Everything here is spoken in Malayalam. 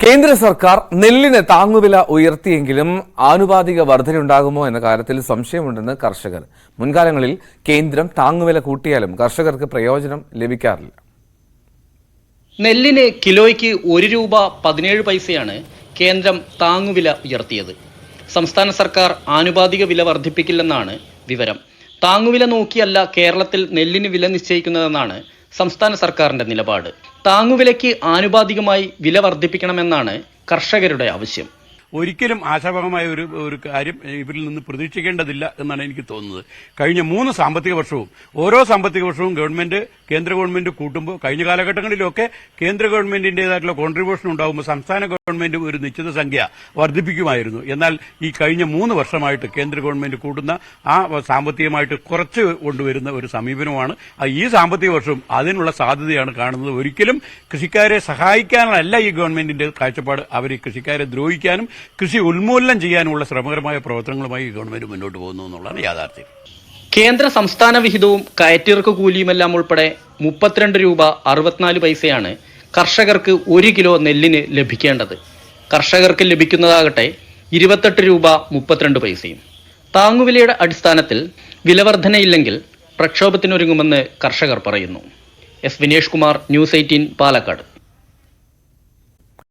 കേന്ദ്ര സർക്കാർ നെല്ലിന് താങ്ങുവില ഉയർത്തിയെങ്കിലും ആനുപാതിക വർധനയുണ്ടാകുമോ എന്ന കാര്യത്തിൽ സംശയമുണ്ടെന്ന് കർഷകർ. മുൻകാലങ്ങളിൽ കേന്ദ്രം താങ്ങുവില കൂട്ടിയാലും കർഷകർക്ക് പ്രയോജനം ലഭിക്കാറില്ല. നെല്ലിന് കിലോയ്ക്ക് ₹1.17 കേന്ദ്രം താങ്ങുവില ഉയർത്തിയത്. സംസ്ഥാന സർക്കാർ ആനുപാതിക വില വർദ്ധിപ്പിക്കില്ലെന്നാണ് വിവരം. താങ്ങുവില നോക്കിയല്ല കേരളത്തിൽ നെല്ലിന് വില നിശ്ചയിക്കുന്നതെന്നാണ് സംസ്ഥാന സർക്കാരിന്റെ നിലപാട്. താങ്ങുവിലയ്ക്ക് ആനുപാതികമായി വില വർദ്ധിപ്പിക്കണമെന്നാണ് കർഷകരുടെ ആവശ്യം. ഒരിക്കലും ആശാവഹമായ ഒരു കാര്യം ഇവരിൽ നിന്ന് പ്രതീക്ഷിക്കേണ്ടതില്ല എന്നാണ് എനിക്ക് തോന്നുന്നത്. കഴിഞ്ഞ 3 സാമ്പത്തിക വർഷവും ഓരോ സാമ്പത്തിക വർഷവും കേന്ദ്ര ഗവൺമെന്റ് കൂട്ടുമ്പോൾ കഴിഞ്ഞ കാലഘട്ടങ്ങളിലൊക്കെ കേന്ദ്ര ഗവൺമെന്റിന്റേതായിട്ടുള്ള കോൺട്രിബ്യൂഷൻ ഉണ്ടാകുമ്പോൾ സംസ്ഥാന ഗവൺമെന്റ് ഒരു നിശ്ചിത സംഖ്യ വർദ്ധിപ്പിക്കുമായിരുന്നു. എന്നാൽ ഈ കഴിഞ്ഞ 3 വർഷമായിട്ട് കേന്ദ്ര ഗവൺമെന്റ് കൂട്ടുന്ന ആ സാമ്പത്തികമായിട്ട് കുറച്ച് കൊണ്ടുവരുന്ന ഒരു സമീപനമാണ്. ഈ സാമ്പത്തിക വർഷവും അതിനുള്ള സാധ്യതയാണ് കാണുന്നത്. ഒരിക്കലും കൃഷിക്കാരെ സഹായിക്കാനല്ല ഈ ഗവൺമെന്റിന്റെ കാഴ്ചപ്പാട്. അവർ ഈ കൃഷിക്കാരെ ദ്രോഹിക്കാനും കൃഷി ഉന്മൂലനം ചെയ്യാനുള്ള ശ്രമകരമായ പ്രവർത്തനങ്ങളുമായി ഗവൺമെന്റ് മുന്നോട്ട് പോകുന്നു എന്നുള്ളതാണ് യാഥാർത്ഥ്യം. കേന്ദ്ര സംസ്ഥാന വിഹിതവും കയറ്റിറക്ക് കൂലിയുമെല്ലാം ഉൾപ്പെടെ ₹33.64 കർഷകർക്ക് 1 കിലോ നെല്ലിന് ലഭിക്കേണ്ടത്. കർഷകർക്ക് ലഭിക്കുന്നതാകട്ടെ ₹28.32. താങ്ങുവിലയുടെ അടിസ്ഥാനത്തിൽ വിലവർധനയില്ലെങ്കിൽ പ്രക്ഷോഭത്തിനൊരുങ്ങുമെന്ന് കർഷകർ പറയുന്നു. S Vinesh Kumar, news 18, Palakkad.